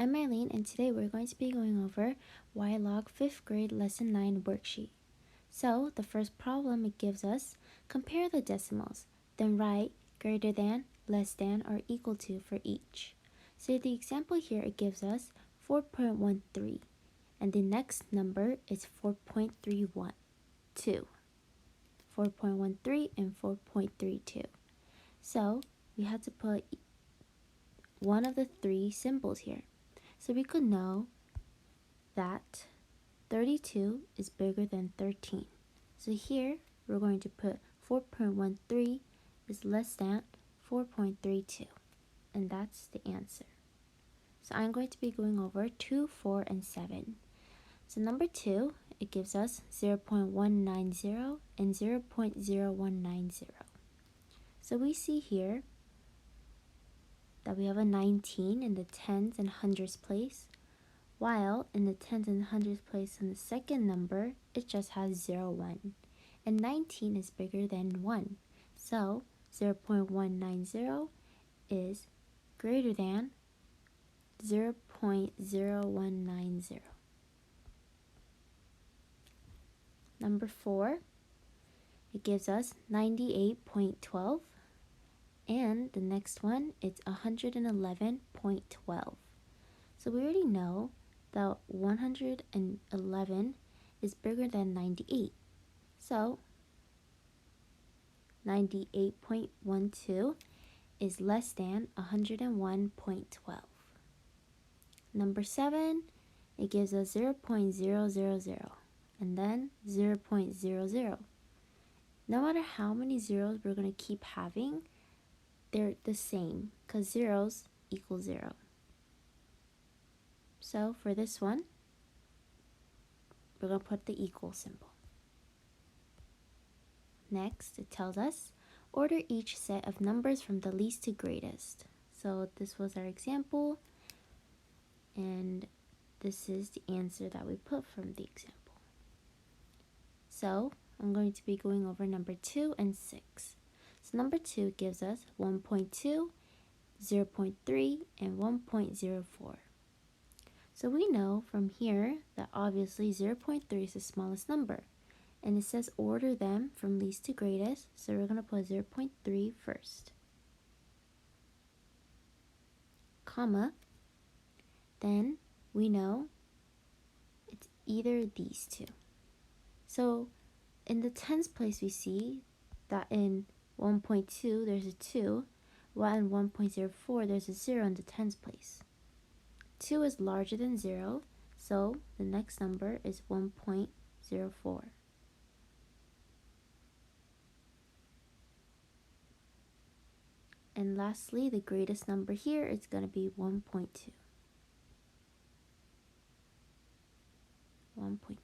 I'm Eileen, and today we're going to be going over Y-Log 5th grade lesson 9 worksheet. So the first problem it gives us, compare the decimals, then write greater than, less than, or equal to for each. So the example here it gives us 4.13, and the next number is 4.312. 4.13 and 4.32. So we had to put one of the three symbols here. So we could know that 32 is bigger than 13. So here we're going to put 4.13 is less than 4.32. And that's the answer. So I'm going to be going over 2, 4, and 7. So number 2, it gives us 0.190 and 0.0190. So we see here that we have a 19 in the tens and hundreds place, while in the tens and hundreds place in the second number, it just has 0, 1. And 19 is bigger than 1. So 0.190 is greater than 0.0190. Number 4, it gives us 98.12. And the next one, it's 111.12. So we already know that 111 is bigger than 98. So 98.12 is less than 101.12. Number 7, it gives us 0.000 and then 0.00. No matter how many zeros we're going to keep having, they're the same because zeros equal 0. So for this one, we're going to put the equal symbol. Next, it tells us, order each set of numbers from the least to greatest. So this was our example, and this is the answer that we put from the example. So I'm going to be going over number 2 and 6. So number 2 gives us 1.2, 0.3, and 1.04. So we know from here that obviously 0.3 is the smallest number. And it says order them from least to greatest, so we're going to put 0.3 first. Comma. Then we know it's either these two. So in the tens place we see that in 1.2 there's a 2, while in 1.04 there's a 0 in the tens place. 2 is larger than 0, so the next number is 1.04. And lastly, the greatest number here is going to be 1.2. 1.2.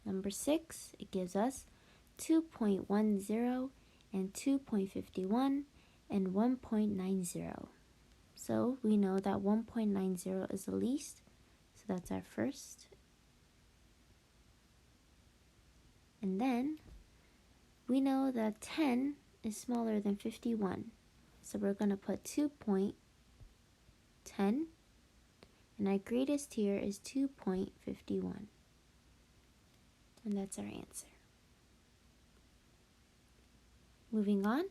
Number 6, it gives us 2.10 and 2.51 and 1.90. So we know that 1.90 is the least, so that's our first. And then we know that 10 is smaller than 51, so we're going to put 2.10, and our greatest here is 2.51. And that's our answer. Moving on,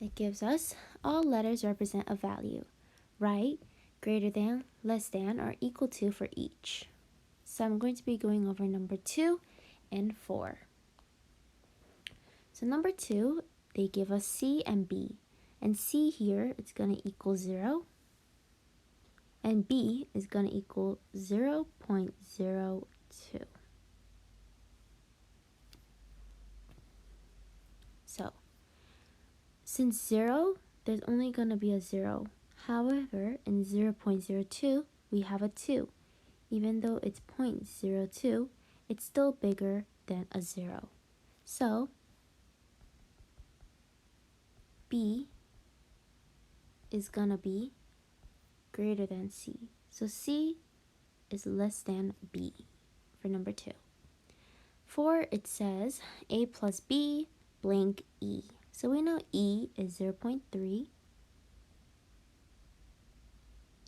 it gives us all letters represent a value. Write greater than, less than, or equal to for each. So I'm going to be going over number 2 and 4. So number 2, they give us C and B. And C here, it's going to equal 0. And B is going to equal 0.02. So, since 0, there's only going to be a 0. However, in 0.02, we have a 2. Even though it's 0.02, it's still bigger than a 0. So, B is going to be greater than C. So, C is less than B for number 2. 4, it says A plus B blank E. So we know E is 0.3.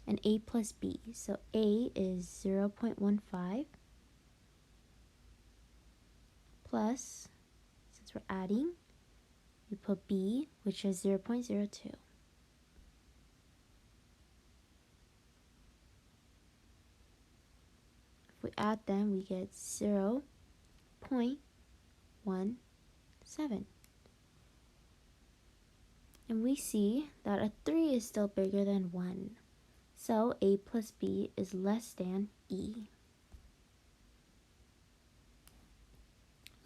and a plus b. So a is 0.15 plus, since we're adding, we put b, which is 0.02. If we add them, we get 0.17. And we see that a 3 is still bigger than 1. So a plus b is less than e.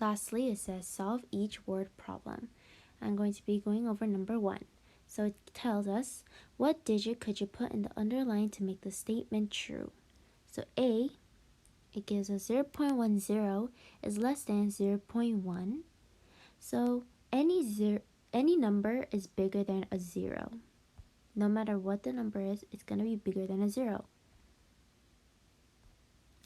Lastly, it says solve each word problem. I'm going to be going over number 1. So it tells us, what digit could you put in the underline to make the statement true? So a, it gives us 0.10 is less than 0.1. So any number is bigger than a 0. No matter what the number is, it's going to be bigger than a 0.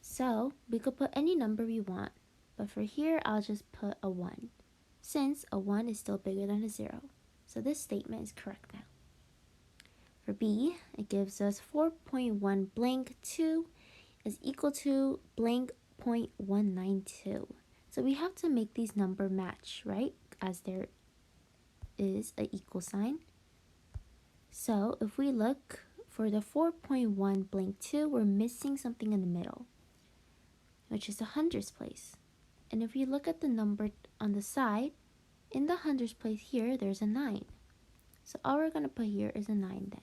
So we could put any number we want, but for here I'll just put a 1, since a 1 is still bigger than a 0. So this statement is correct now. For B, it gives us 4.1 blank 2 is equal to blank 0.192. So we have to make these number match, right? As there is an equal sign. So if we look for the 4.1 blank 2, we're missing something in the middle, which is the hundreds place. And if we look at the number on the side, in the hundreds place here, there's a 9. So all we're going to put here is a 9 then.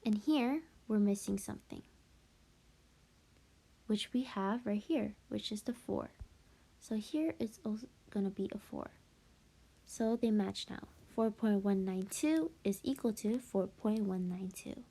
And here, we're missing something, which we have right here, which is the 4. So here it's also going to be a 4. So they match now. 4.192 is equal to 4.192.